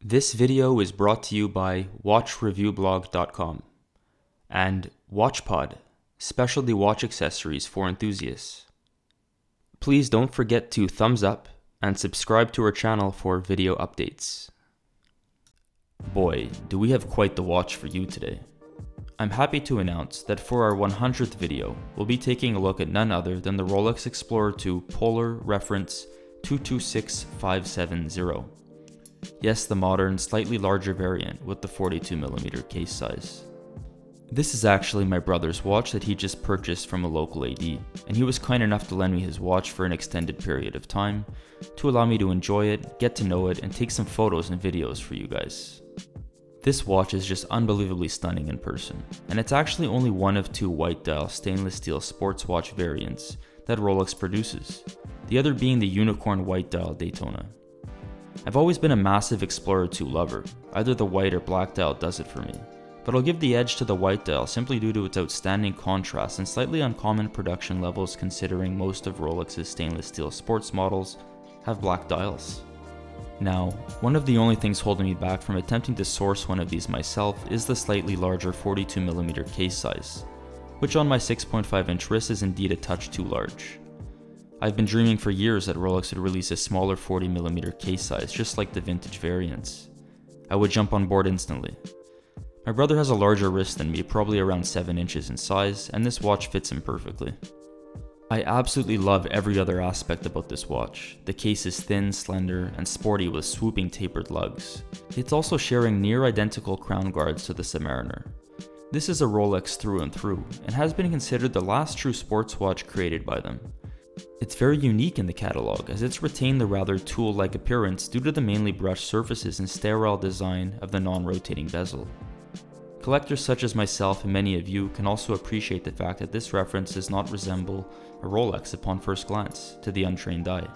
This video is brought to you by watchreviewblog.com and WatchPod, specialty watch accessories for enthusiasts. Please don't forget to thumbs up and subscribe to our channel for video updates. Boy, do we have quite the watch for you today. I'm happy to announce that for our 100th video, we'll be taking a look at none other than the Rolex Explorer II Polar Reference 226570. Yes, the modern, slightly larger variant with the 42mm case size. This is actually my brother's watch that he just purchased from a local AD, and he was kind enough to lend me his watch for an extended period of time to allow me to enjoy it, get to know it, and take some photos and videos for you guys. This watch is just unbelievably stunning in person, and it's actually only one of two white dial stainless steel sports watch variants that Rolex produces, the other being the unicorn white dial Daytona. I've always been a massive Explorer II lover, either the white or black dial does it for me, but I'll give the edge to the white dial simply due to its outstanding contrast and slightly uncommon production levels considering most of Rolex's stainless steel sports models have black dials. Now, one of the only things holding me back from attempting to source one of these myself is the slightly larger 42mm case size, which on my 6.5-inch wrist is indeed a touch too large. I've been dreaming for years that Rolex would release a smaller 40mm case size just like the vintage variants. I would jump on board instantly. My brother has a larger wrist than me, probably around 7 inches in size, and this watch fits him perfectly. I absolutely love every other aspect about this watch. The case is thin, slender, and sporty with swooping tapered lugs. It's also sharing near identical crown guards to the Submariner. This is a Rolex through and through, and has been considered the last true sports watch created by them. It's very unique in the catalog as it's retained the rather tool-like appearance due to the mainly brushed surfaces and sterile design of the non-rotating bezel. Collectors such as myself and many of you can also appreciate the fact that this reference does not resemble a Rolex upon first glance to the untrained eye.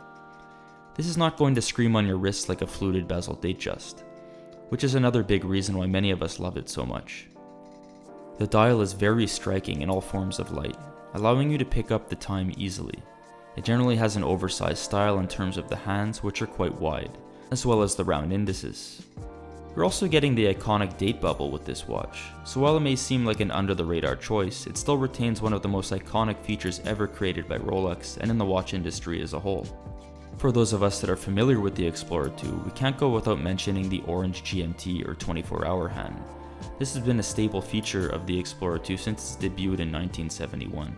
This is not going to scream on your wrist like a fluted bezel Datejust, which is another big reason why many of us love it so much. The dial is very striking in all forms of light, allowing you to pick up the time easily. It generally has an oversized style in terms of the hands, which are quite wide, as well as the round indices. You're also getting the iconic date bubble with this watch, so while it may seem like an under-the-radar choice, it still retains one of the most iconic features ever created by Rolex and in the watch industry as a whole. For those of us that are familiar with the Explorer II, we can't go without mentioning the orange GMT or 24-hour hand. This has been a staple feature of the Explorer II since its debut in 1971.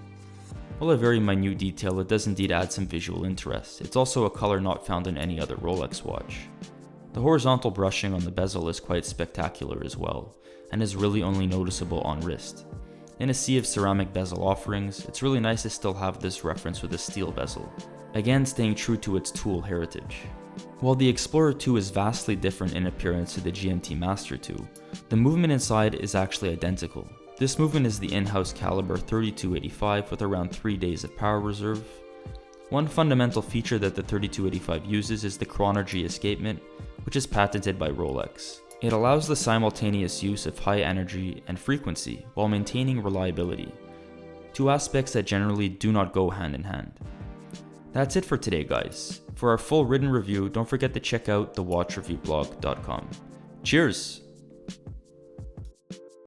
While a very minute detail, it does indeed add some visual interest. It's also a color not found in any other Rolex watch. The horizontal brushing on the bezel is quite spectacular as well, and is really only noticeable on wrist. In a sea of ceramic bezel offerings, it's really nice to still have this reference with a steel bezel, again staying true to its tool heritage. While the Explorer II is vastly different in appearance to the GMT Master II, the movement inside is actually identical. This movement is the in-house caliber 3285 with around 3 days of power reserve. One fundamental feature that the 3285 uses is the chronergy escapement, which is patented by Rolex. It allows the simultaneous use of high energy and frequency while maintaining reliability, two aspects that generally do not go hand in hand. That's it for today, guys. For our full written review, don't forget to check out the watchreviewblog.com. Cheers!